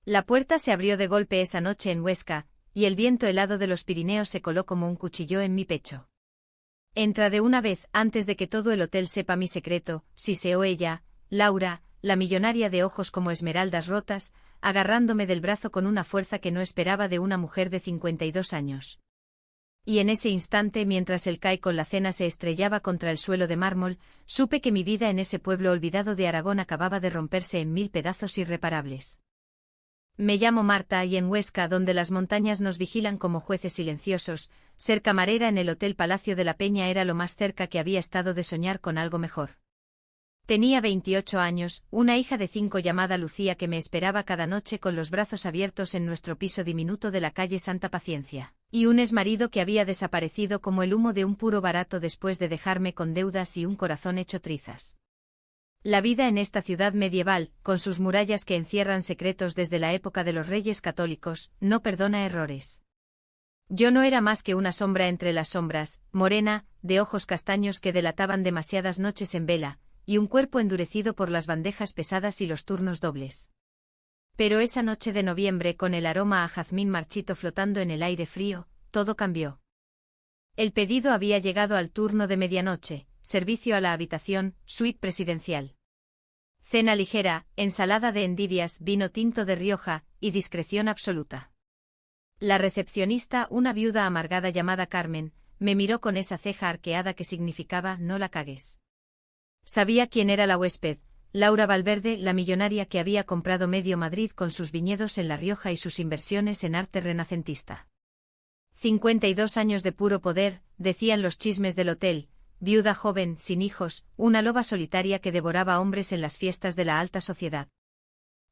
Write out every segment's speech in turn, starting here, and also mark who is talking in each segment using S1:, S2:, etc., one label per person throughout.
S1: La puerta se abrió de golpe esa noche en Huesca, y el viento helado de los Pirineos se coló como un cuchillo en mi pecho. Entra de una vez, antes de que todo el hotel sepa mi secreto, siseó ella, Laura, la millonaria de ojos como esmeraldas rotas, agarrándome del brazo con una fuerza que no esperaba de una mujer de 52 años. Y en ese instante, mientras el CAI con la cena se estrellaba contra el suelo de mármol, supe que mi vida en ese pueblo olvidado de Aragón acababa de romperse en 1000 pedazos irreparables. Me llamo Marta y en Huesca, donde las montañas nos vigilan como jueces silenciosos, ser camarera en el Hotel Palacio de la Peña era lo más cerca que había estado de soñar con algo mejor. Tenía 28 años, una hija de 5 llamada Lucía que me esperaba cada noche con los brazos abiertos en nuestro piso diminuto de la calle Santa Paciencia, y un exmarido que había desaparecido como el humo de un puro barato después de dejarme con deudas y un corazón hecho trizas. La vida en esta ciudad medieval, con sus murallas que encierran secretos desde la época de los reyes católicos, no perdona errores. Yo no era más que una sombra entre las sombras, morena, de ojos castaños que delataban demasiadas noches en vela, y un cuerpo endurecido por las bandejas pesadas y los turnos dobles. Pero esa noche de noviembre, con el aroma a jazmín marchito flotando en el aire frío, todo cambió. El pedido había llegado al turno de medianoche, servicio a la habitación, suite presidencial. Cena ligera, ensalada de endivias, vino tinto de Rioja, y discreción absoluta. La recepcionista, una viuda amargada llamada Carmen, me miró con esa ceja arqueada que significaba no la cagues. Sabía quién era la huésped, Laura Valverde, la millonaria que había comprado medio Madrid con sus viñedos en La Rioja y sus inversiones en arte renacentista. 52 años de puro poder, decían los chismes del hotel, viuda joven, sin hijos, una loba solitaria que devoraba hombres en las fiestas de la alta sociedad.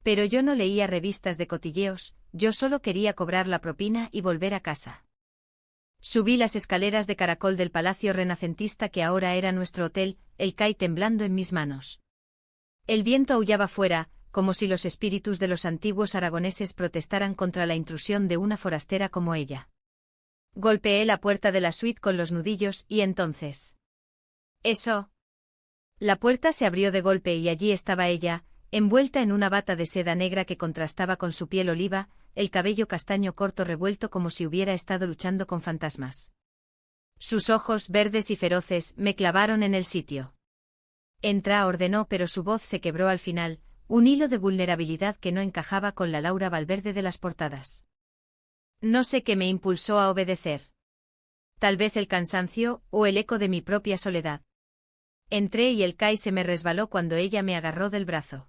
S1: Pero yo no leía revistas de cotilleos, yo solo quería cobrar la propina y volver a casa. Subí las escaleras de caracol del palacio renacentista que ahora era nuestro hotel, el CAI temblando en mis manos. El viento aullaba fuera, como si los espíritus de los antiguos aragoneses protestaran contra la intrusión de una forastera como ella. Golpeé la puerta de la suite con los nudillos y entonces... ¡Eso! La puerta se abrió de golpe y allí estaba ella, envuelta en una bata de seda negra que contrastaba con su piel oliva, el cabello castaño corto revuelto como si hubiera estado luchando con fantasmas. Sus ojos, verdes y feroces, me clavaron en el sitio. Entra, ordenó, pero su voz se quebró al final, un hilo de vulnerabilidad que no encajaba con la Laura Valverde de las portadas. No sé qué me impulsó a obedecer. Tal vez el cansancio, o el eco de mi propia soledad. Entré y el CAI se me resbaló cuando ella me agarró del brazo.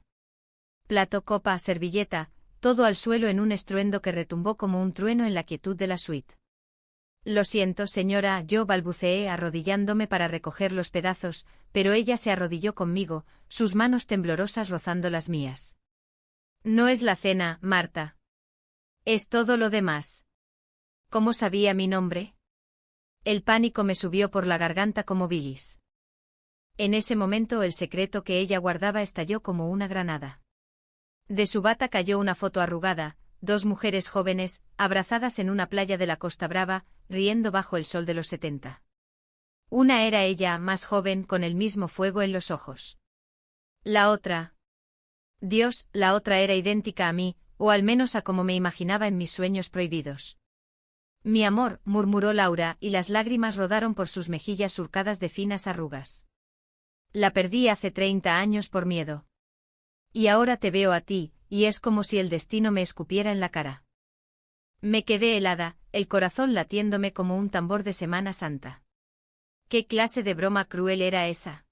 S1: Plato, copa, servilleta, todo al suelo en un estruendo que retumbó como un trueno en la quietud de la suite. Lo siento, señora, yo balbuceé arrodillándome para recoger los pedazos, pero ella se arrodilló conmigo, sus manos temblorosas rozando las mías. No es la cena, Marta. Es todo lo demás. ¿Cómo sabía mi nombre? El pánico me subió por la garganta como bilis. En ese momento el secreto que ella guardaba estalló como una granada. De su bata cayó una foto arrugada, 2 mujeres jóvenes, abrazadas en una playa de la Costa Brava, riendo bajo el sol de los 70. Una era ella, más joven, con el mismo fuego en los ojos. La otra... Dios, la otra era idéntica a mí, o al menos a como me imaginaba en mis sueños prohibidos. Mi amor, murmuró Laura, y las lágrimas rodaron por sus mejillas surcadas de finas arrugas. La perdí hace 30 años por miedo. Y ahora te veo a ti, y es como si el destino me escupiera en la cara. Me quedé helada, el corazón latiéndome como un tambor de Semana Santa. ¿Qué clase de broma cruel era esa?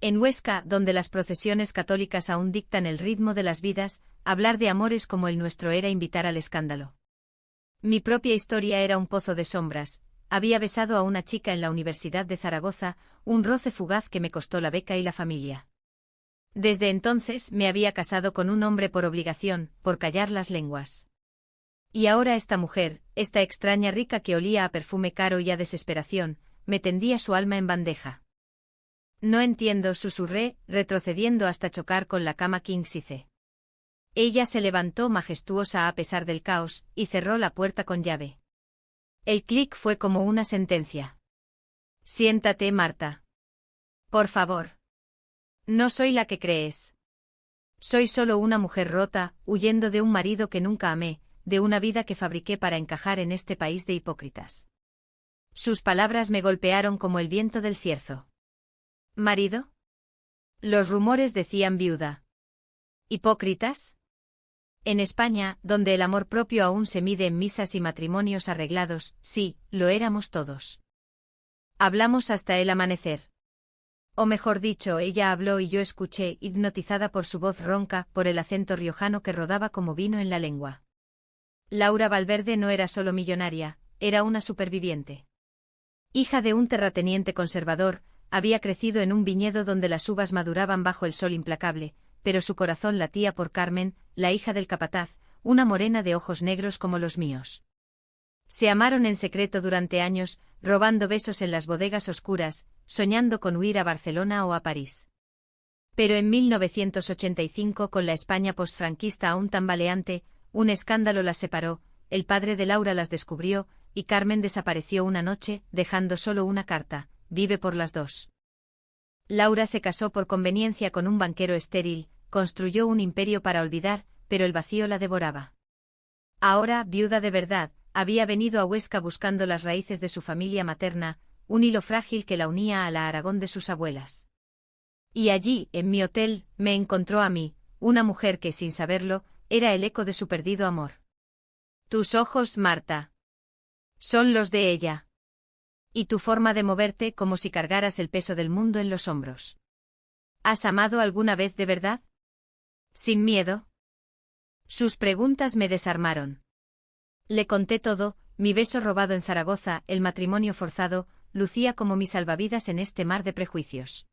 S1: En Huesca, donde las procesiones católicas aún dictan el ritmo de las vidas, hablar de amores como el nuestro era invitar al escándalo. Mi propia historia era un pozo de sombras. Había besado a una chica en la Universidad de Zaragoza, un roce fugaz que me costó la beca y la familia. Desde entonces me había casado con un hombre por obligación, por callar las lenguas. Y ahora esta mujer, esta extraña rica que olía a perfume caro y a desesperación, me tendía su alma en bandeja. No entiendo, susurré, retrocediendo hasta chocar con la cama king size. Ella se levantó majestuosa a pesar del caos, y cerró la puerta con llave. El clic fue como una sentencia. Siéntate, Marta. Por favor. No soy la que crees. Soy solo una mujer rota, huyendo de un marido que nunca amé, de una vida que fabriqué para encajar en este país de hipócritas. Sus palabras me golpearon como el viento del cierzo. ¿Marido? Los rumores decían viuda. ¿Hipócritas? En España, donde el amor propio aún se mide en misas y matrimonios arreglados, sí, lo éramos todos. Hablamos hasta el amanecer. O mejor dicho, ella habló y yo escuché, hipnotizada por su voz ronca, por el acento riojano que rodaba como vino en la lengua. Laura Valverde no era solo millonaria, era una superviviente. Hija de un terrateniente conservador, había crecido en un viñedo donde las uvas maduraban bajo el sol implacable, pero su corazón latía por Carmen, la hija del capataz, una morena de ojos negros como los míos. Se amaron en secreto durante años, robando besos en las bodegas oscuras, soñando con huir a Barcelona o a París. Pero en 1985, con la España postfranquista aún tambaleante, un escándalo las separó, el padre de Laura las descubrió, y Carmen desapareció una noche, dejando solo una carta: vive por las dos. Laura se casó por conveniencia con un banquero estéril, construyó un imperio para olvidar, pero el vacío la devoraba. Ahora, viuda de verdad, había venido a Huesca buscando las raíces de su familia materna, un hilo frágil que la unía a la Aragón de sus abuelas. Y allí, en mi hotel, me encontró a mí, una mujer que, sin saberlo, era el eco de su perdido amor. Tus ojos, Marta. Son los de ella. Y tu forma de moverte como si cargaras el peso del mundo en los hombros. ¿Has amado alguna vez de verdad? ¿Sin miedo? Sus preguntas me desarmaron. Le conté todo, mi beso robado en Zaragoza, el matrimonio forzado, lucía como mi salvavidas en este mar de prejuicios.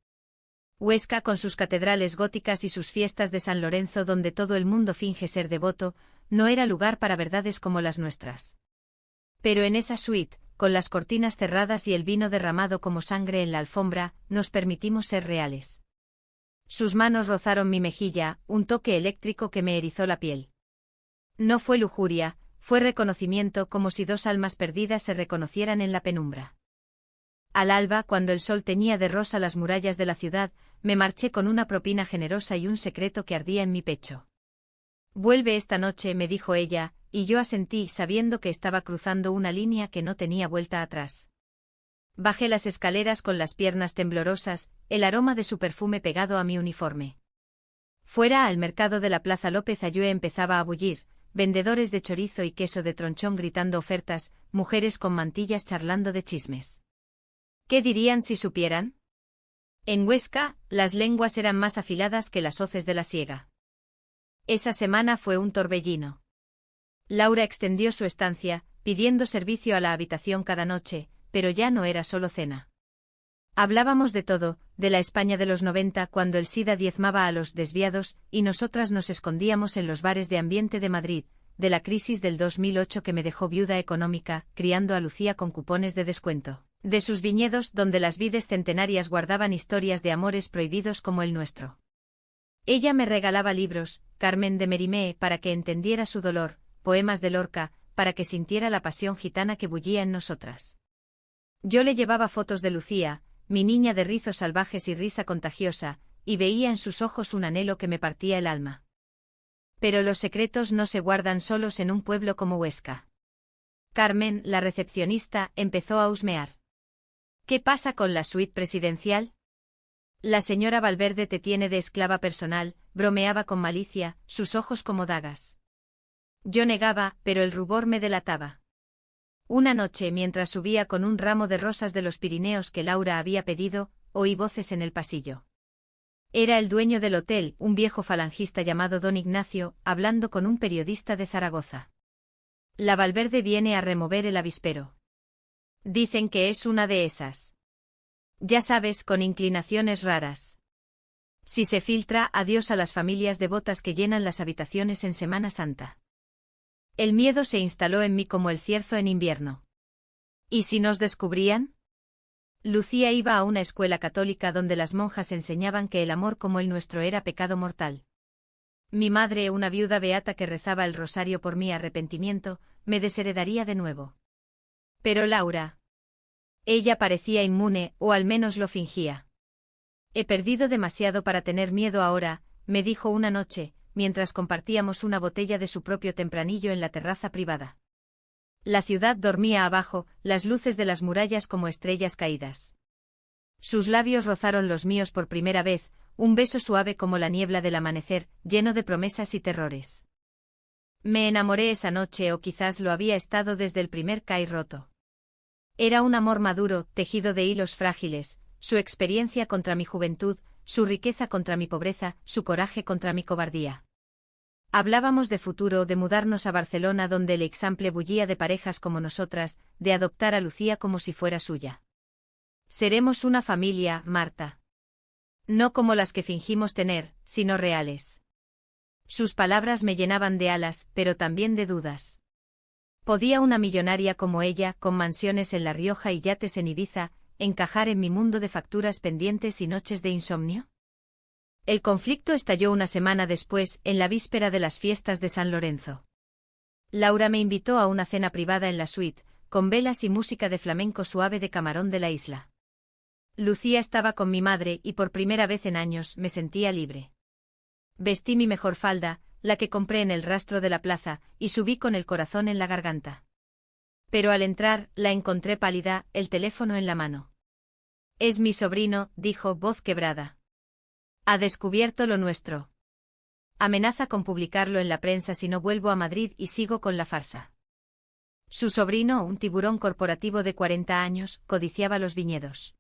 S1: Huesca, con sus catedrales góticas y sus fiestas de San Lorenzo donde todo el mundo finge ser devoto, no era lugar para verdades como las nuestras. Pero en esa suite, con las cortinas cerradas y el vino derramado como sangre en la alfombra, nos permitimos ser reales. Sus manos rozaron mi mejilla, un toque eléctrico que me erizó la piel. No fue lujuria, fue reconocimiento, como si dos almas perdidas se reconocieran en la penumbra. Al alba, cuando el sol teñía de rosa las murallas de la ciudad, me marché con una propina generosa y un secreto que ardía en mi pecho. Vuelve esta noche, me dijo ella, y yo asentí, sabiendo que estaba cruzando una línea que no tenía vuelta atrás. Bajé las escaleras con las piernas temblorosas, el aroma de su perfume pegado a mi uniforme. Fuera, al mercado de la Plaza López Ayue empezaba a bullir, vendedores de chorizo y queso de tronchón gritando ofertas, mujeres con mantillas charlando de chismes. ¿Qué dirían si supieran? En Huesca, las lenguas eran más afiladas que las hoces de la siega. Esa semana fue un torbellino. Laura extendió su estancia, pidiendo servicio a la habitación cada noche, pero ya no era solo cena. Hablábamos de todo, de la España de los 90 cuando el SIDA diezmaba a los desviados y nosotras nos escondíamos en los bares de ambiente de Madrid, de la crisis del 2008 que me dejó viuda económica, criando a Lucía con cupones de descuento, de sus viñedos donde las vides centenarias guardaban historias de amores prohibidos como el nuestro. Ella me regalaba libros, Carmen de Mérimée para que entendiera su dolor, poemas de Lorca, para que sintiera la pasión gitana que bullía en nosotras. Yo le llevaba fotos de Lucía, mi niña de rizos salvajes y risa contagiosa, y veía en sus ojos un anhelo que me partía el alma. Pero los secretos no se guardan solos en un pueblo como Huesca. Carmen, la recepcionista, empezó a husmear. ¿Qué pasa con la suite presidencial? La señora Valverde te tiene de esclava personal, bromeaba con malicia, sus ojos como dagas. Yo negaba, pero el rubor me delataba. Una noche, mientras subía con un ramo de rosas de los Pirineos que Laura había pedido, oí voces en el pasillo. Era el dueño del hotel, un viejo falangista llamado don Ignacio, hablando con un periodista de Zaragoza. La Valverde viene a remover el avispero. Dicen que es una de esas. Ya sabes, con inclinaciones raras. Si se filtra, adiós a las familias devotas que llenan las habitaciones en Semana Santa. El miedo se instaló en mí como el cierzo en invierno. ¿Y si nos descubrían? Lucía iba a una escuela católica donde las monjas enseñaban que el amor como el nuestro era pecado mortal. Mi madre, una viuda beata que rezaba el rosario por mi arrepentimiento, me desheredaría de nuevo. Pero Laura. Ella parecía inmune, o al menos lo fingía. He perdido demasiado para tener miedo ahora, me dijo una noche, mientras compartíamos una botella de su propio tempranillo en la terraza privada. La ciudad dormía abajo, las luces de las murallas como estrellas caídas. Sus labios rozaron los míos por primera vez, un beso suave como la niebla del amanecer, lleno de promesas y terrores. Me enamoré esa noche, o quizás lo había estado desde el primer cai roto. Era un amor maduro, tejido de hilos frágiles, su experiencia contra mi juventud, su riqueza contra mi pobreza, su coraje contra mi cobardía. Hablábamos de futuro, de mudarnos a Barcelona, donde el Eixample bullía de parejas como nosotras, de adoptar a Lucía como si fuera suya. Seremos una familia, Marta. No como las que fingimos tener, sino reales. Sus palabras me llenaban de alas, pero también de dudas. ¿Podía una millonaria como ella, con mansiones en La Rioja y yates en Ibiza, encajar en mi mundo de facturas pendientes y noches de insomnio? El conflicto estalló una semana después, en la víspera de las fiestas de San Lorenzo. Laura me invitó a una cena privada en la suite, con velas y música de flamenco suave de Camarón de la Isla. Lucía estaba con mi madre y por primera vez en años me sentía libre. Vestí mi mejor falda, la que compré en el rastro de la plaza, y subí con el corazón en la garganta. Pero al entrar, la encontré pálida, el teléfono en la mano. «Es mi sobrino», dijo, voz quebrada. «Ha descubierto lo nuestro. Amenaza con publicarlo en la prensa si no vuelvo a Madrid y sigo con la farsa». Su sobrino, un tiburón corporativo de 40 años, codiciaba los viñedos.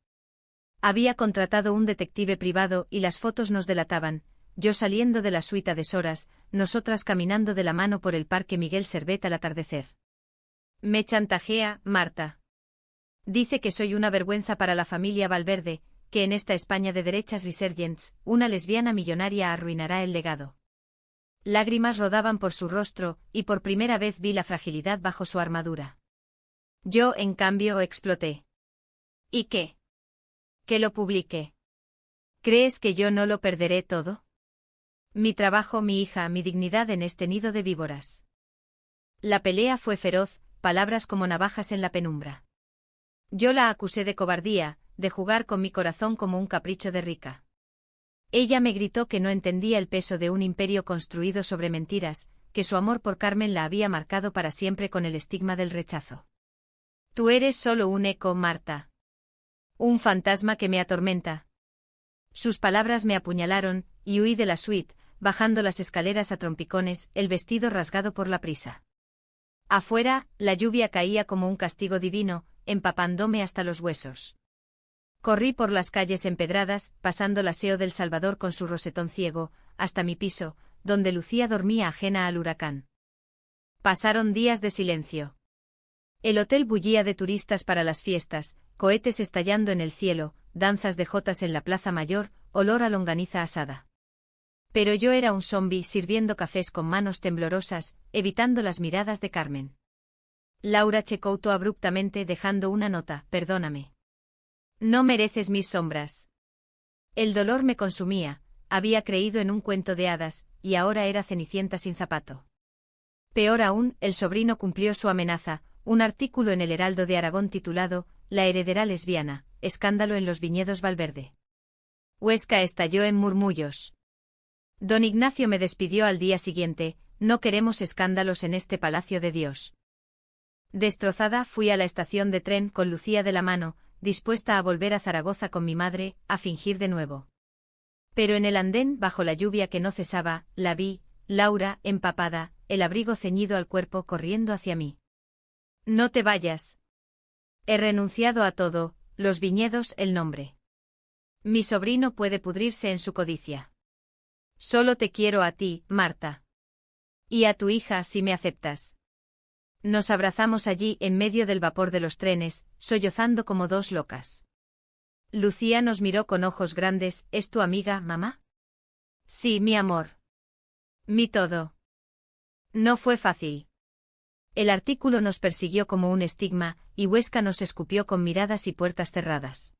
S1: Había contratado un detective privado y las fotos nos delataban, yo saliendo de la suite a deshoras, nosotras caminando de la mano por el Parque Miguel Servet al atardecer. Me chantajea, Marta. Dice que soy una vergüenza para la familia Valverde, que en esta España de derechas resurgents, una lesbiana millonaria arruinará el legado. Lágrimas rodaban por su rostro, y por primera vez vi la fragilidad bajo su armadura. Yo, en cambio, exploté. ¿Y qué? Que lo publique. ¿Crees que yo no lo perderé todo? Mi trabajo, mi hija, mi dignidad en este nido de víboras. La pelea fue feroz, palabras como navajas en la penumbra. Yo la acusé de cobardía, de jugar con mi corazón como un capricho de rica. Ella me gritó que no entendía el peso de un imperio construido sobre mentiras, que su amor por Carmen la había marcado para siempre con el estigma del rechazo. Tú eres solo un eco, Marta. Un fantasma que me atormenta. Sus palabras me apuñalaron, y huí de la suite, bajando las escaleras a trompicones, el vestido rasgado por la prisa. Afuera, la lluvia caía como un castigo divino, empapándome hasta los huesos. Corrí por las calles empedradas, pasando el aseo del Salvador con su rosetón ciego, hasta mi piso, donde Lucía dormía ajena al huracán. Pasaron días de silencio. El hotel bullía de turistas para las fiestas, cohetes estallando en el cielo, danzas de jotas en la plaza mayor, olor a longaniza asada. Pero yo era un zombi sirviendo cafés con manos temblorosas, evitando las miradas de Carmen. Laura checoutó abruptamente dejando una nota, perdóname. No mereces mis sombras. El dolor me consumía, había creído en un cuento de hadas, y ahora era Cenicienta sin zapato. Peor aún, el sobrino cumplió su amenaza, un artículo en el Heraldo de Aragón titulado «La heredera lesbiana, escándalo en los viñedos Valverde». Huesca estalló en murmullos. Don Ignacio me despidió al día siguiente, no queremos escándalos en este palacio de Dios. Destrozada fui a la estación de tren con Lucía de la mano, dispuesta a volver a Zaragoza con mi madre, a fingir de nuevo. Pero en el andén, bajo la lluvia que no cesaba, la vi, Laura, empapada, el abrigo ceñido al cuerpo corriendo hacia mí. No te vayas. He renunciado a todo, los viñedos, el nombre. Mi sobrino puede pudrirse en su codicia. Solo te quiero a ti, Marta. Y a tu hija si me aceptas. Nos abrazamos allí en medio del vapor de los trenes, sollozando como dos locas. Lucía nos miró con ojos grandes. ¿Es tu amiga, mamá? Sí, mi amor. Mi todo. No fue fácil. El artículo nos persiguió como un estigma, y Huesca nos escupió con miradas y puertas cerradas.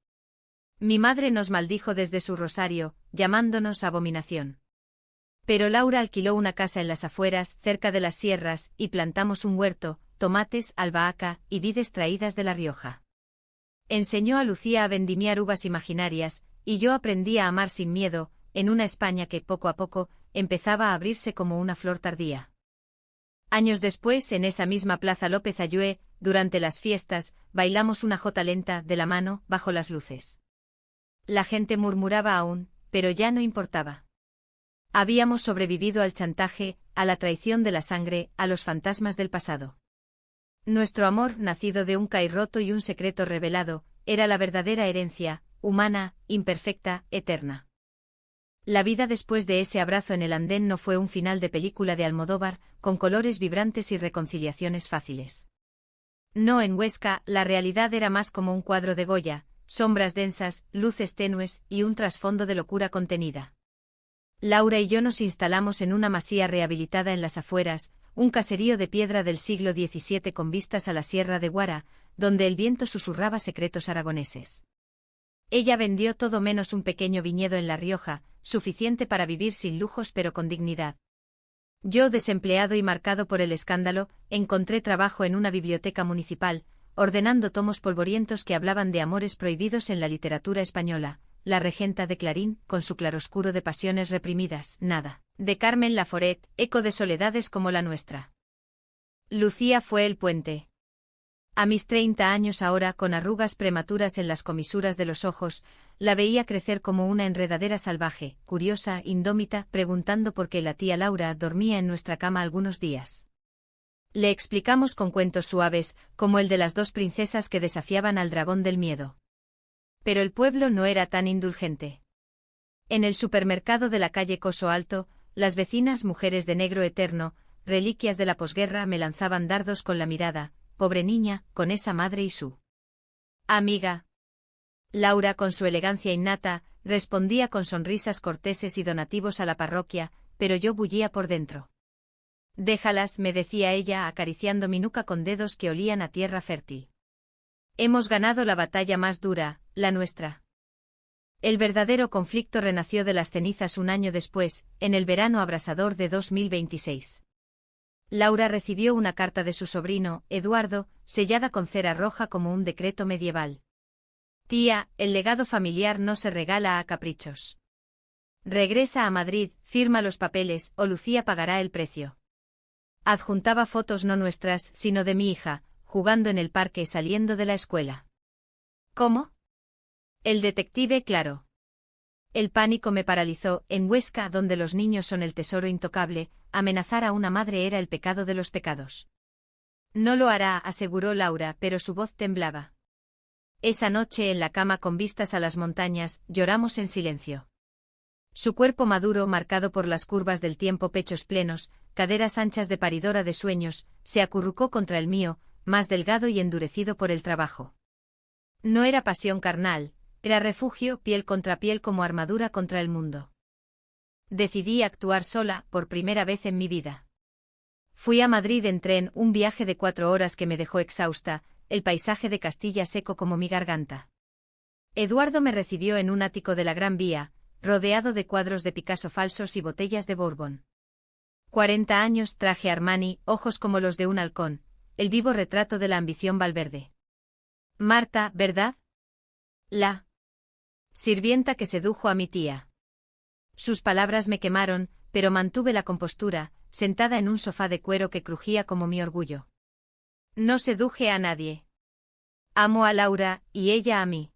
S1: Mi madre nos maldijo desde su rosario, llamándonos abominación. Pero Laura alquiló una casa en las afueras, cerca de las sierras, y plantamos un huerto, tomates, albahaca y vides traídas de La Rioja. Enseñó a Lucía a vendimiar uvas imaginarias, y yo aprendí a amar sin miedo, en una España que, poco a poco, empezaba a abrirse como una flor tardía. Años después, en esa misma Plaza López Ayué, durante las fiestas, bailamos una jota lenta, de la mano, bajo las luces. La gente murmuraba aún, pero ya no importaba. Habíamos sobrevivido al chantaje, a la traición de la sangre, a los fantasmas del pasado. Nuestro amor, nacido de un CAI roto y un secreto revelado, era la verdadera herencia, humana, imperfecta, eterna. La vida después de ese abrazo en el andén no fue un final de película de Almodóvar, con colores vibrantes y reconciliaciones fáciles. No, en Huesca, la realidad era más como un cuadro de Goya, sombras densas, luces tenues y un trasfondo de locura contenida. Laura y yo nos instalamos en una masía rehabilitada en las afueras, un caserío de piedra del siglo XVII con vistas a la Sierra de Guara, donde el viento susurraba secretos aragoneses. Ella vendió todo menos un pequeño viñedo en La Rioja, suficiente para vivir sin lujos pero con dignidad. Yo, desempleado y marcado por el escándalo, encontré trabajo en una biblioteca municipal, ordenando tomos polvorientos que hablaban de amores prohibidos en la literatura española. La regenta de Clarín, con su claroscuro de pasiones reprimidas, nada. De Carmen Laforet, eco de soledades como la nuestra. Lucía fue el puente. A mis 30 años ahora, con arrugas prematuras en las comisuras de los ojos, la veía crecer como una enredadera salvaje, curiosa, indómita, preguntando por qué la tía Laura dormía en nuestra cama algunos días. Le explicamos con cuentos suaves, como el de las dos princesas que desafiaban al dragón del miedo. Pero el pueblo no era tan indulgente. En el supermercado de la calle Coso Alto, las vecinas mujeres de negro eterno, reliquias de la posguerra, me lanzaban dardos con la mirada. Pobre niña, con esa madre y su amiga. Laura, con su elegancia innata, respondía con sonrisas corteses y donativos a la parroquia, pero yo bullía por dentro. Déjalas, me decía ella, acariciando mi nuca con dedos que olían a tierra fértil. Hemos ganado la batalla más dura, la nuestra. El verdadero conflicto renació de las cenizas un año después, en el verano abrasador de 2026. Laura recibió una carta de su sobrino, Eduardo, sellada con cera roja como un decreto medieval. Tía, el legado familiar no se regala a caprichos. Regresa a Madrid, firma los papeles, o Lucía pagará el precio. Adjuntaba fotos no nuestras, sino de mi hija, jugando en el parque saliendo de la escuela. ¿Cómo? El detective, claro. El pánico me paralizó. En Huesca, donde los niños son el tesoro intocable, amenazar a una madre era el pecado de los pecados. No lo hará, aseguró Laura, pero su voz temblaba. Esa noche, en la cama con vistas a las montañas, lloramos en silencio. Su cuerpo maduro, marcado por las curvas del tiempo, pechos plenos, caderas anchas de paridora de sueños, se acurrucó contra el mío, más delgado y endurecido por el trabajo. No era pasión carnal, era refugio, piel contra piel, como armadura contra el mundo. Decidí actuar sola, por primera vez en mi vida. Fui a Madrid en tren, un viaje de 4 horas que me dejó exhausta, el paisaje de Castilla seco como mi garganta. Eduardo me recibió en un ático de la Gran Vía, rodeado de cuadros de Picasso falsos y botellas de Bourbon. 40 años, traje Armani, ojos como los de un halcón, el vivo retrato de la ambición Valverde. Marta, ¿verdad? La sirvienta que sedujo a mi tía. Sus palabras me quemaron, pero mantuve la compostura, sentada en un sofá de cuero que crujía como mi orgullo. No seduje a nadie. Amo a Laura, y ella a mí.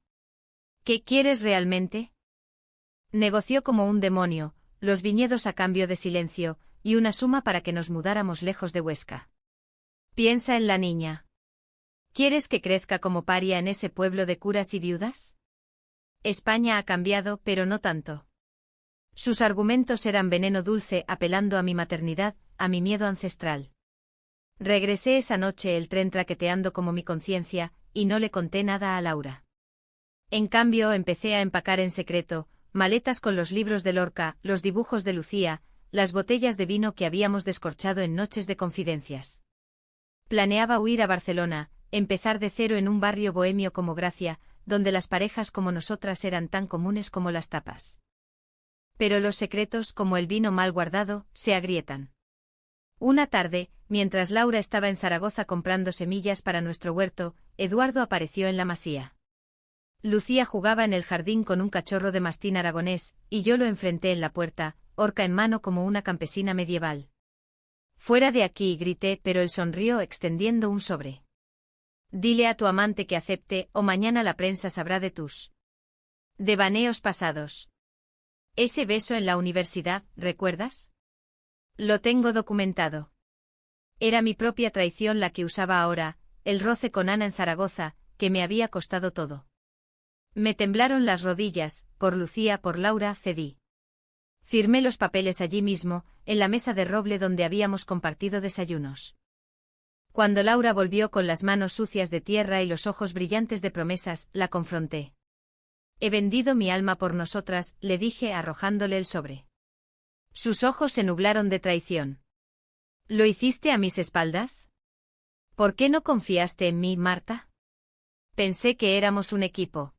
S1: ¿Qué quieres realmente? Negoció como un demonio, los viñedos a cambio de silencio, y una suma para que nos mudáramos lejos de Huesca. Piensa en la niña. ¿Quieres que crezca como paria en ese pueblo de curas y viudas? España ha cambiado, pero no tanto. Sus argumentos eran veneno dulce, apelando a mi maternidad, a mi miedo ancestral. Regresé esa noche, el tren traqueteando como mi conciencia, y no le conté nada a Laura. En cambio, empecé a empacar en secreto, maletas con los libros de Lorca, los dibujos de Lucía, las botellas de vino que habíamos descorchado en noches de confidencias. Planeaba huir a Barcelona, empezar de cero en un barrio bohemio como Gracia, donde las parejas como nosotras eran tan comunes como las tapas. Pero los secretos, como el vino mal guardado, se agrietan. Una tarde, mientras Laura estaba en Zaragoza comprando semillas para nuestro huerto, Eduardo apareció en la masía. Lucía jugaba en el jardín con un cachorro de mastín aragonés, y yo lo enfrenté en la puerta, horca en mano como una campesina medieval. «Fuera de aquí», grité, pero él sonrió extendiendo un sobre. «Dile a tu amante que acepte, o mañana la prensa sabrá de tus devaneos pasados. Ese beso en la universidad, ¿recuerdas? Lo tengo documentado. Era mi propia traición la que usaba ahora, el roce con Ana en Zaragoza, que me había costado todo. Me temblaron las rodillas, por Lucía, por Laura, cedí. Firmé los papeles allí mismo, en la mesa de roble donde habíamos compartido desayunos. Cuando Laura volvió con las manos sucias de tierra y los ojos brillantes de promesas, la confronté. «He vendido mi alma por nosotras», le dije arrojándole el sobre. Sus ojos se nublaron de traición. «¿Lo hiciste a mis espaldas? ¿Por qué no confiaste en mí, Marta? Pensé que éramos un equipo».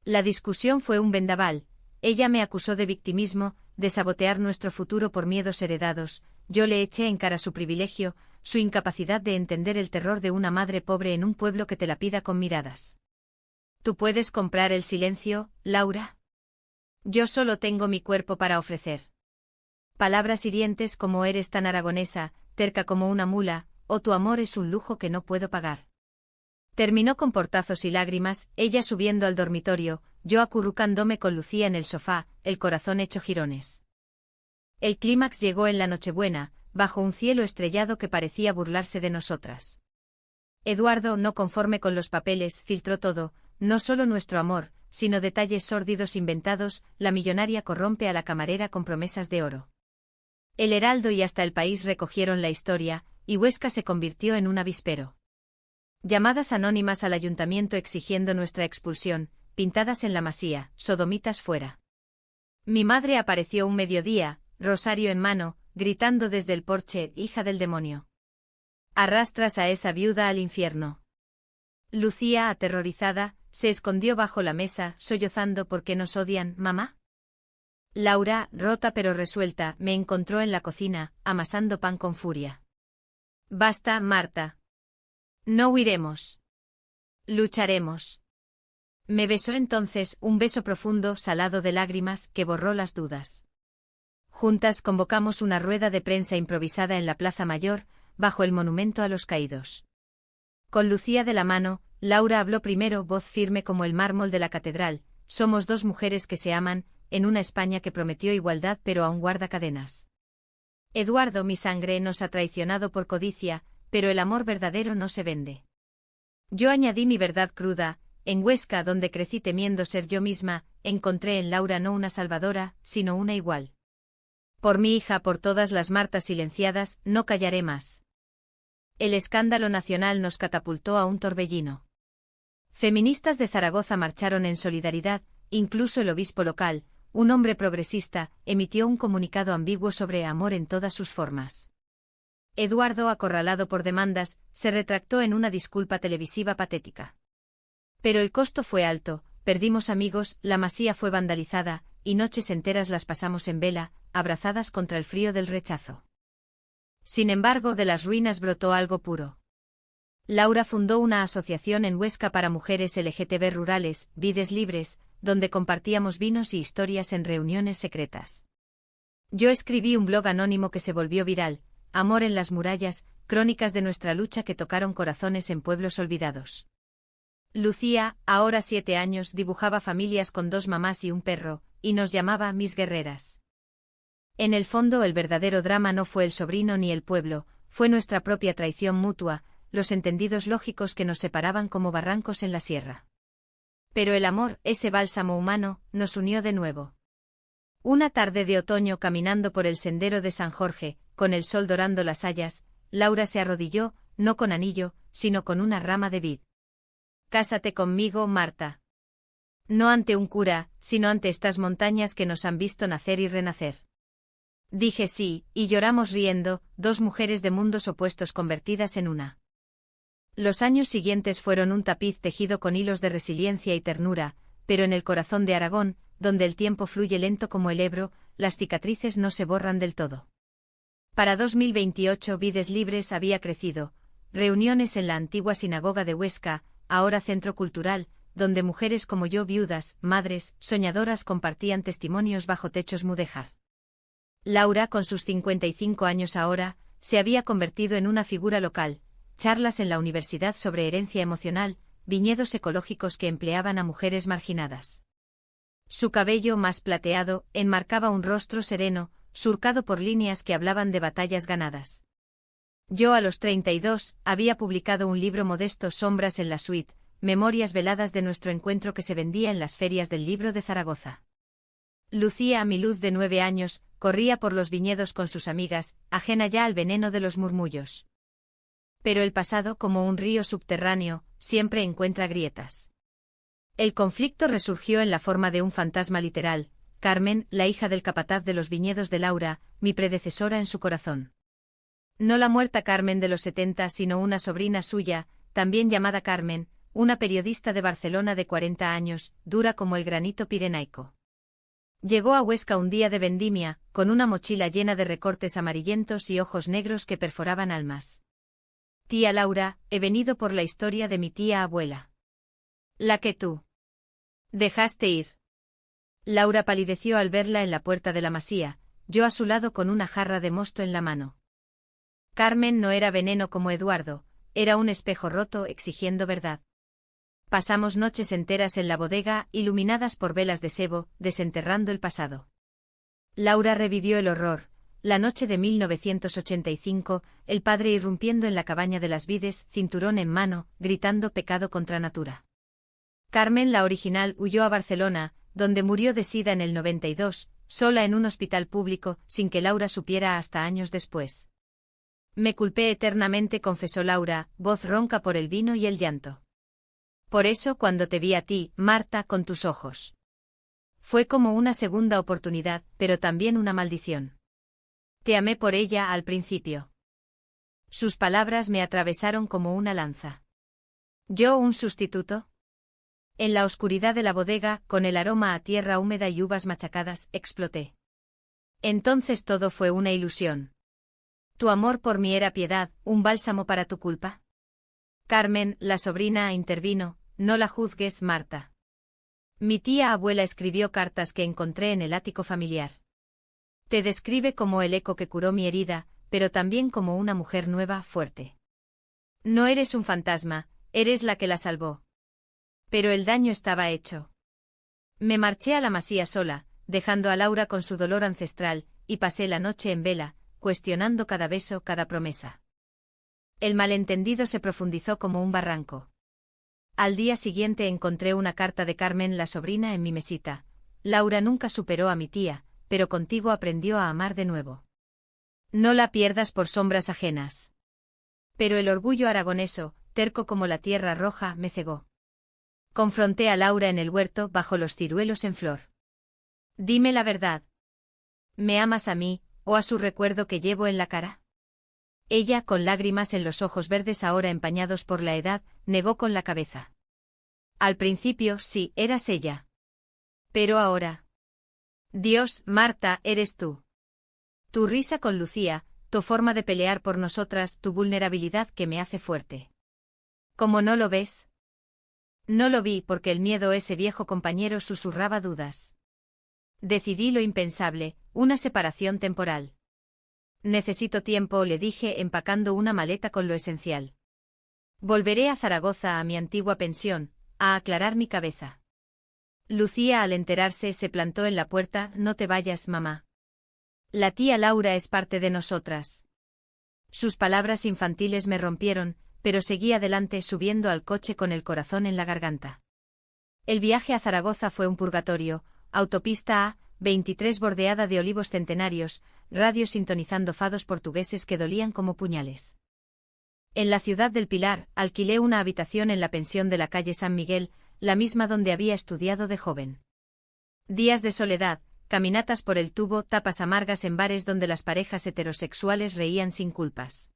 S1: La discusión fue un vendaval. Ella me acusó de victimismo, de sabotear nuestro futuro por miedos heredados. Yo le eché en cara su privilegio, su incapacidad de entender el terror de una madre pobre en un pueblo que te la pida con miradas. ¿Tú puedes comprar el silencio, Laura? Yo solo tengo mi cuerpo para ofrecer. Palabras hirientes como «eres tan aragonesa, terca como una mula», o «tu amor es un lujo que no puedo pagar». Terminó con portazos y lágrimas, ella subiendo al dormitorio, yo acurrucándome con Lucía en el sofá, el corazón hecho jirones. El clímax llegó en la Nochebuena, bajo un cielo estrellado que parecía burlarse de nosotras. Eduardo, no conforme con los papeles, filtró todo, no solo nuestro amor, sino detalles sórdidos inventados. La millonaria corrompe a la camarera con promesas de oro. El Heraldo y hasta El País recogieron la historia, y Huesca se convirtió en un avispero. Llamadas anónimas al ayuntamiento exigiendo nuestra expulsión, pintadas en la masía, sodomitas fuera. Mi madre apareció un mediodía, rosario en mano, gritando desde el porche, «hija del demonio. Arrastras a esa viuda al infierno». Lucía, aterrorizada, se escondió bajo la mesa, sollozando «¿Por qué nos odian, mamá?». Laura, rota pero resuelta, me encontró en la cocina, amasando pan con furia. «Basta, Marta. No huiremos. Lucharemos». Me besó entonces, un beso profundo, salado de lágrimas, que borró las dudas. Juntas convocamos una rueda de prensa improvisada en la Plaza Mayor, bajo el monumento a los caídos. Con Lucía de la mano, Laura habló primero, voz firme como el mármol de la catedral: «Somos dos mujeres que se aman, en una España que prometió igualdad pero aún guarda cadenas. Eduardo, mi sangre, nos ha traicionado por codicia, pero el amor verdadero no se vende». Yo añadí mi verdad cruda: en Huesca, donde crecí temiendo ser yo misma, encontré en Laura no una salvadora, sino una igual. Por mi hija, por todas las Martas silenciadas, no callaré más. El escándalo nacional nos catapultó a un torbellino. Feministas de Zaragoza marcharon en solidaridad, incluso el obispo local, un hombre progresista, emitió un comunicado ambiguo sobre amor en todas sus formas. Eduardo, acorralado por demandas, se retractó en una disculpa televisiva patética. Pero el costo fue alto, perdimos amigos, la masía fue vandalizada, y noches enteras las pasamos en vela, abrazadas contra el frío del rechazo. Sin embargo, de las ruinas brotó algo puro. Laura fundó una asociación en Huesca para mujeres LGTB rurales, Vides Libres, donde compartíamos vinos y historias en reuniones secretas. Yo escribí un blog anónimo que se volvió viral: Amor en las murallas, crónicas de nuestra lucha que tocaron corazones en pueblos olvidados. Lucía, ahora 7 años, dibujaba familias con 2 mamás y un perro, y nos llamaba mis guerreras. En el fondo, el verdadero drama no fue el sobrino ni el pueblo, fue nuestra propia traición mutua, los entendidos lógicos que nos separaban como barrancos en la sierra. Pero el amor, ese bálsamo humano, nos unió de nuevo. Una tarde de otoño, caminando por el sendero de San Jorge, con el sol dorando las hayas, Laura se arrodilló, no con anillo, sino con una rama de vid. «Cásate conmigo, Marta. No ante un cura, sino ante estas montañas que nos han visto nacer y renacer». Dije sí, y lloramos riendo, 2 mujeres de mundos opuestos convertidas en una. Los años siguientes fueron un tapiz tejido con hilos de resiliencia y ternura, pero en el corazón de Aragón, donde el tiempo fluye lento como el Ebro, las cicatrices no se borran del todo. Para 2028 Vides Libres había crecido, reuniones en la antigua sinagoga de Huesca, ahora centro cultural, donde mujeres como yo, viudas, madres, soñadoras, compartían testimonios bajo techos mudéjar. Laura, con sus 55 años ahora, se había convertido en una figura local, charlas en la universidad sobre herencia emocional, viñedos ecológicos que empleaban a mujeres marginadas. Su cabello más plateado enmarcaba un rostro sereno, surcado por líneas que hablaban de batallas ganadas. Yo a los 32 había publicado un libro modesto, Sombras en la suite, memorias veladas de nuestro encuentro, que se vendía en las ferias del libro de Zaragoza. Lucía, mi Luz de 9 años, corría por los viñedos con sus amigas, ajena ya al veneno de los murmullos. Pero el pasado, como un río subterráneo, siempre encuentra grietas. El conflicto resurgió en la forma de un fantasma literal, Carmen, la hija del capataz de los viñedos de Laura, mi predecesora en su corazón. No la muerta Carmen de los 70, sino una sobrina suya, también llamada Carmen, una periodista de Barcelona de 40 años, dura como el granito pirenaico. Llegó a Huesca un día de vendimia, con una mochila llena de recortes amarillentos y ojos negros que perforaban almas. Tía Laura, he venido por la historia de mi tía abuela. La que tú dejaste ir. Laura palideció al verla en la puerta de la masía, yo a su lado con una jarra de mosto en la mano. Carmen no era veneno como Eduardo, era un espejo roto exigiendo verdad. Pasamos noches enteras en la bodega, iluminadas por velas de sebo, desenterrando el pasado. Laura revivió el horror, la noche de 1985, el padre irrumpiendo en la cabaña de las Vides, cinturón en mano, gritando pecado contra natura. Carmen, la original, huyó a Barcelona, donde murió de sida en el 92, sola en un hospital público, sin que Laura supiera hasta años después. Me culpé eternamente, confesó Laura, voz ronca por el vino y el llanto. Por eso, cuando te vi a ti, Marta, con tus ojos. Fue como una segunda oportunidad, pero también una maldición. Te amé por ella al principio. Sus palabras me atravesaron como una lanza. ¿Yo un sustituto? En la oscuridad de la bodega, con el aroma a tierra húmeda y uvas machacadas, exploté. Entonces todo fue una ilusión. ¿Tu amor por mí era piedad, un bálsamo para tu culpa? Carmen, la sobrina, intervino, no la juzgues, Marta. Mi tía abuela escribió cartas que encontré en el ático familiar. Te describe como el eco que curó mi herida, pero también como una mujer nueva, fuerte. No eres un fantasma, eres la que la salvó. Pero el daño estaba hecho. Me marché a la masía sola, dejando a Laura con su dolor ancestral, y pasé la noche en vela, cuestionando cada beso, cada promesa. El malentendido se profundizó como un barranco. Al día siguiente encontré una carta de Carmen, la sobrina, en mi mesita. Laura nunca superó a mi tía, pero contigo aprendió a amar de nuevo. No la pierdas por sombras ajenas. Pero el orgullo aragoneso, terco como la tierra roja, me cegó. Confronté a Laura en el huerto, bajo los ciruelos en flor. Dime la verdad. ¿Me amas a mí, o a su recuerdo que llevo en la cara? Ella, con lágrimas en los ojos verdes ahora empañados por la edad, negó con la cabeza. Al principio sí, eras ella. Pero ahora. Dios, Marta, eres tú. Tu risa con Lucía, tu forma de pelear por nosotras, tu vulnerabilidad que me hace fuerte. ¿Cómo no lo ves? No lo vi porque el miedo, ese viejo compañero, susurraba dudas. Decidí lo impensable, una separación temporal. Necesito tiempo, le dije, empacando una maleta con lo esencial. Volveré a Zaragoza, a mi antigua pensión, a aclarar mi cabeza. Lucía, al enterarse, se plantó en la puerta. No te vayas, mamá. La tía Laura es parte de nosotras. Sus palabras infantiles me rompieron, pero seguí adelante, subiendo al coche con el corazón en la garganta. El viaje a Zaragoza fue un purgatorio, autopista A23 bordeada de olivos centenarios, radio sintonizando fados portugueses que dolían como puñales. En la ciudad del Pilar, alquilé una habitación en la pensión de la calle San Miguel, la misma donde había estudiado de joven. Días de soledad, caminatas por el Tubo, tapas amargas en bares donde las parejas heterosexuales reían sin culpas.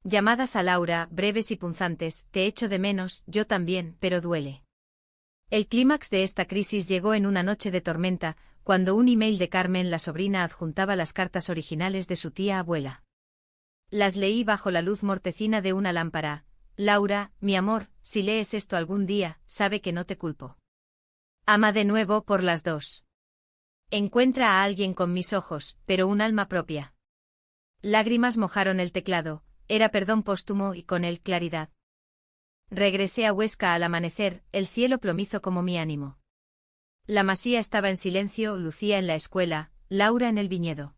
S1: Llamadas a Laura, breves y punzantes, te echo de menos, yo también, pero duele. El clímax de esta crisis llegó en una noche de tormenta, cuando un email de Carmen, la sobrina, adjuntaba las cartas originales de su tía abuela. Las leí bajo la luz mortecina de una lámpara. Laura, mi amor, si lees esto algún día, sabe que no te culpo. Ama de nuevo por las dos. Encuentra a alguien con mis ojos, pero un alma propia. Lágrimas mojaron el teclado, era perdón póstumo y con él claridad. Regresé a Huesca al amanecer, el cielo plomizo como mi ánimo. La masía estaba en silencio, Lucía en la escuela, Laura en el viñedo.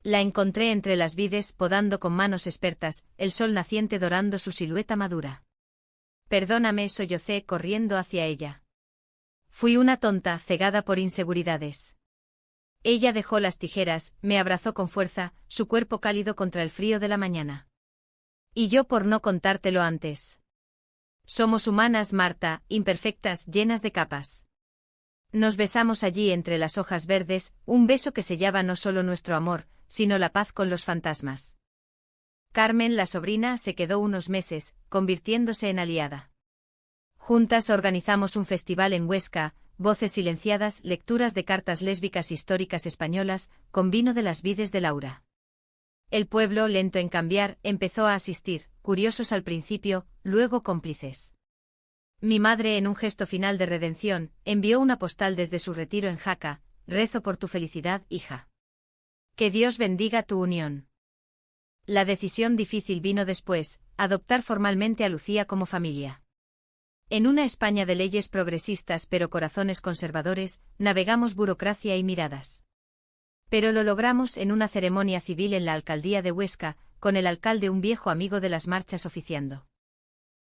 S1: La encontré entre las vides, podando con manos expertas, el sol naciente dorando su silueta madura. Perdóname, sollocé corriendo hacia ella. Fui una tonta, cegada por inseguridades. Ella dejó las tijeras, me abrazó con fuerza, su cuerpo cálido contra el frío de la mañana. Y yo por no contártelo antes. Somos humanas, Marta, imperfectas, llenas de capas. Nos besamos allí entre las hojas verdes, un beso que sellaba no solo nuestro amor, sino la paz con los fantasmas. Carmen, la sobrina, se quedó unos meses, convirtiéndose en aliada. Juntas organizamos un festival en Huesca, voces silenciadas, lecturas de cartas lésbicas históricas españolas, con vino de las vides de Laura. El pueblo, lento en cambiar, empezó a asistir, curiosos al principio, luego cómplices. Mi madre, en un gesto final de redención, envió una postal desde su retiro en Jaca: rezo por tu felicidad, hija. Que Dios bendiga tu unión. La decisión difícil vino después, adoptar formalmente a Lucía como familia. En una España de leyes progresistas pero corazones conservadores, navegamos burocracia y miradas. Pero lo logramos en una ceremonia civil en la alcaldía de Huesca, con el alcalde, un viejo amigo de las marchas, oficiando.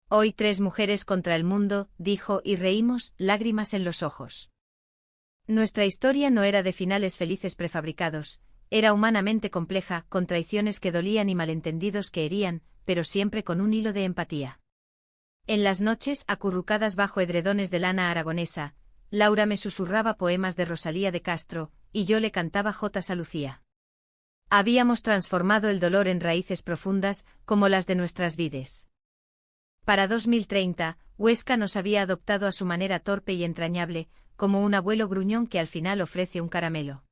S1: Hoy 3 mujeres contra el mundo, dijo, y reímos, lágrimas en los ojos. Nuestra historia no era de finales felices prefabricados, era humanamente compleja, con traiciones que dolían y malentendidos que herían, pero siempre con un hilo de empatía. En las noches, acurrucadas bajo edredones de lana aragonesa, Laura me susurraba poemas de Rosalía de Castro, y yo le cantaba jotas a Lucía. Habíamos transformado el dolor en raíces profundas, como las de nuestras vides. Para 2030, Huesca nos había adoptado a su manera torpe y entrañable, como un abuelo gruñón que al final ofrece un caramelo.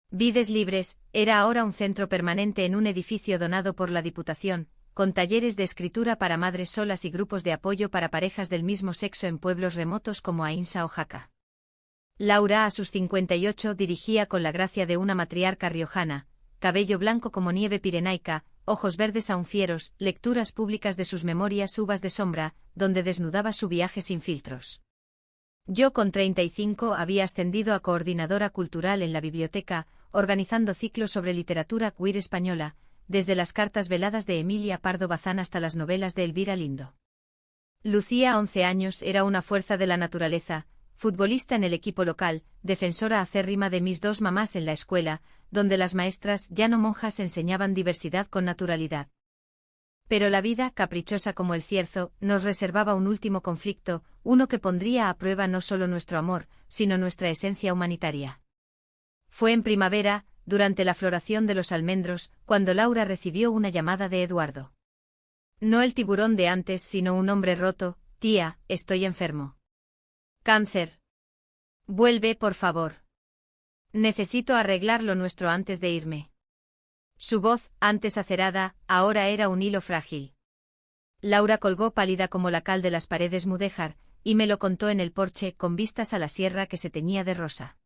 S1: Vides Libres era ahora un centro permanente en un edificio donado por la Diputación, con talleres de escritura para madres solas y grupos de apoyo para parejas del mismo sexo en pueblos remotos como Ainsa o Jaca. Laura, a sus 58, dirigía con la gracia de una matriarca riojana, cabello blanco como nieve pirenaica, ojos verdes aún fieros, lecturas públicas de sus memorias Uvas de sombra, donde desnudaba su viaje sin filtros. Yo con 35 había ascendido a coordinadora cultural en la biblioteca, organizando ciclos sobre literatura queer española, desde las cartas veladas de Emilia Pardo Bazán hasta las novelas de Elvira Lindo. Lucía, 11 años, era una fuerza de la naturaleza, futbolista en el equipo local, defensora acérrima de mis 2 mamás en la escuela, donde las maestras, ya no monjas, enseñaban diversidad con naturalidad. Pero la vida, caprichosa como el cierzo, nos reservaba un último conflicto, uno que pondría a prueba no solo nuestro amor, sino nuestra esencia humanitaria. Fue en primavera, durante la floración de los almendros, cuando Laura recibió una llamada de Eduardo. No el tiburón de antes, sino un hombre roto: tía, estoy enfermo. Cáncer. Vuelve, por favor. Necesito arreglar lo nuestro antes de irme. Su voz, antes acerada, ahora era un hilo frágil. Laura colgó pálida como la cal de las paredes mudéjar, y me lo contó en el porche, con vistas a la sierra que se teñía de rosa.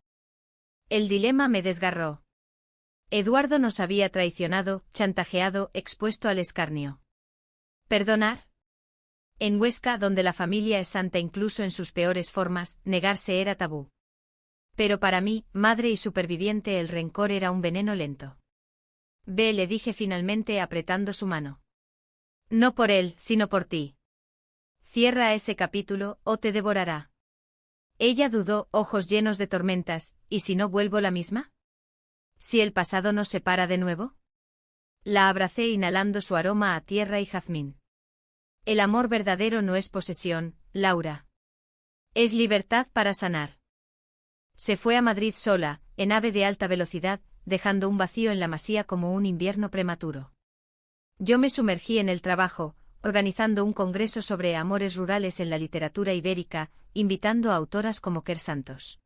S1: El dilema me desgarró. Eduardo nos había traicionado, chantajeado, expuesto al escarnio. ¿Perdonar? En Huesca, donde la familia es santa incluso en sus peores formas, negarse era tabú. Pero para mí, madre y superviviente, el rencor era un veneno lento. Ve, le dije finalmente apretando su mano. No por él, sino por ti. Cierra ese capítulo, o te devorará. Ella dudó, ojos llenos de tormentas, ¿y si no vuelvo la misma? ¿Si el pasado nos separa de nuevo? La abracé inhalando su aroma a tierra y jazmín. El amor verdadero no es posesión, Laura. Es libertad para sanar. Se fue a Madrid sola, en ave de alta velocidad, dejando un vacío en la masía como un invierno prematuro. Yo me sumergí en el trabajo, organizando un congreso sobre amores rurales en la literatura ibérica, invitando a autoras como Quer Santos.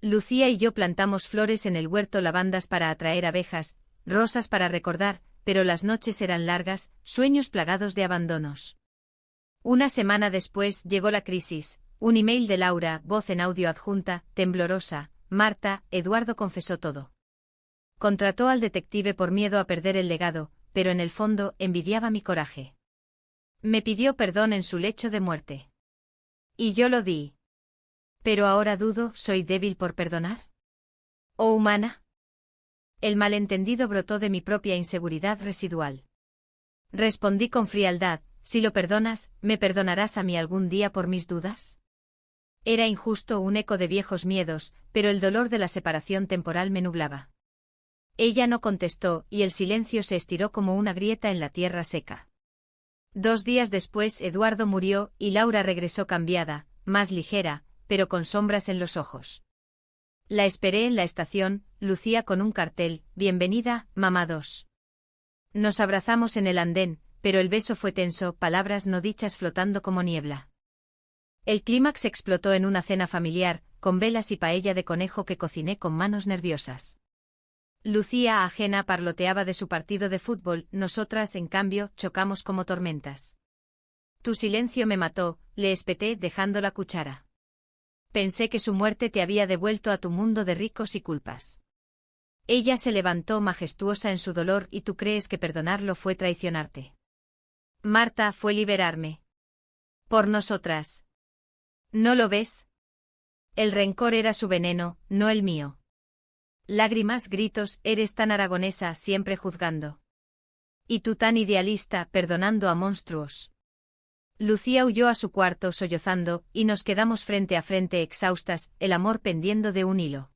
S1: Lucía y yo plantamos flores en el huerto, lavandas para atraer abejas, rosas para recordar, pero las noches eran largas, sueños plagados de abandonos. Una semana después llegó la crisis, un email de Laura, voz en audio adjunta, temblorosa. Marta, Eduardo confesó todo. Contrató al detective por miedo a perder el legado, pero en el fondo envidiaba mi coraje. Me pidió perdón en su lecho de muerte. Y yo lo di. Pero ahora dudo, ¿soy débil por perdonar? ¿O humana? El malentendido brotó de mi propia inseguridad residual. Respondí con frialdad, si lo perdonas, ¿me perdonarás a mí algún día por mis dudas? Era injusto, un eco de viejos miedos, pero el dolor de la separación temporal me nublaba. Ella no contestó, y el silencio se estiró como una grieta en la tierra seca. 2 días después Eduardo murió, y Laura regresó cambiada, más ligera, pero con sombras en los ojos. La esperé en la estación, lucía con un cartel, «Bienvenida, mamá 2». Nos abrazamos en el andén, pero el beso fue tenso, palabras no dichas flotando como niebla. El clímax explotó en una cena familiar, con velas y paella de conejo que cociné con manos nerviosas. Lucía, ajena, parloteaba de su partido de fútbol, nosotras, en cambio, chocamos como tormentas. Tu silencio me mató, le espeté dejando la cuchara. Pensé que su muerte te había devuelto a tu mundo de ricos y culpas. Ella se levantó majestuosa en su dolor y tú crees que perdonarlo fue traicionarte. Marta, fue liberarme. Por nosotras. ¿No lo ves? El rencor era su veneno, no el mío. Lágrimas, gritos, eres tan aragonesa, siempre juzgando. Y tú tan idealista, perdonando a monstruos. Lucía huyó a su cuarto sollozando, y nos quedamos frente a frente exhaustas, el amor pendiendo de un hilo.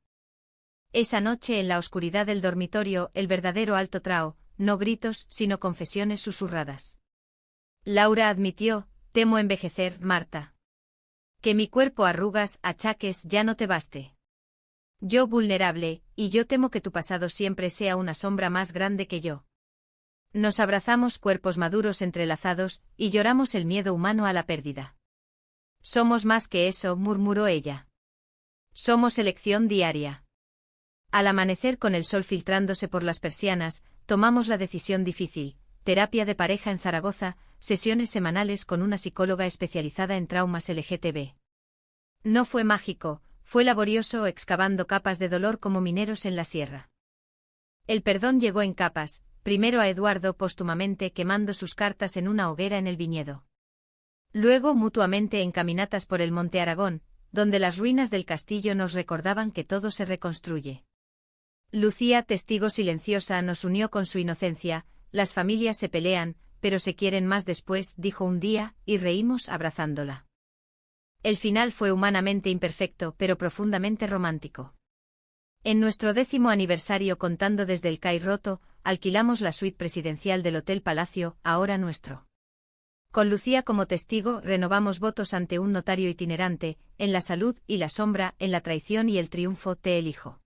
S1: Esa noche en la oscuridad del dormitorio, el verdadero alto trao, no gritos, sino confesiones susurradas. Laura admitió, temo envejecer, Marta. Que mi cuerpo arrugas, achaques, ya no te baste. Yo vulnerable, y yo temo que tu pasado siempre sea una sombra más grande que yo. Nos abrazamos cuerpos maduros entrelazados, y lloramos el miedo humano a la pérdida. Somos más que eso, murmuró ella. Somos elección diaria. Al amanecer con el sol filtrándose por las persianas, tomamos la decisión difícil, terapia de pareja en Zaragoza, sesiones semanales con una psicóloga especializada en traumas LGTB. No fue mágico, fue laborioso excavando capas de dolor como mineros en la sierra. El perdón llegó en capas, primero a Eduardo póstumamente quemando sus cartas en una hoguera en el viñedo. Luego mutuamente en caminatas por el Monte Aragón, donde las ruinas del castillo nos recordaban que todo se reconstruye. Lucía, testigo silenciosa, nos unió con su inocencia, las familias se pelean, pero se quieren más después, dijo un día, y reímos abrazándola. El final fue humanamente imperfecto, pero profundamente romántico. En nuestro 10º aniversario, contando desde el CAI roto, alquilamos la suite presidencial del Hotel Palacio, ahora nuestro. Con Lucía como testigo, renovamos votos ante un notario itinerante, en la salud y la sombra, en la traición y el triunfo, te elijo.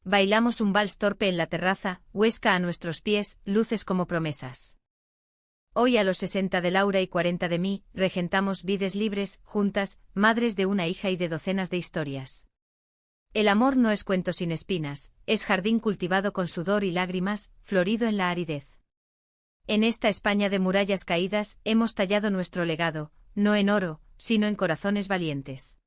S1: Bailamos un vals torpe en la terraza, Huesca a nuestros pies, luces como promesas. Hoy a los 60 de Laura y 40 de mí, regentamos vides libres, juntas, madres de una hija y de docenas de historias. El amor no es cuento sin espinas, es jardín cultivado con sudor y lágrimas, florido en la aridez. En esta España de murallas caídas, hemos tallado nuestro legado, no en oro, sino en corazones valientes.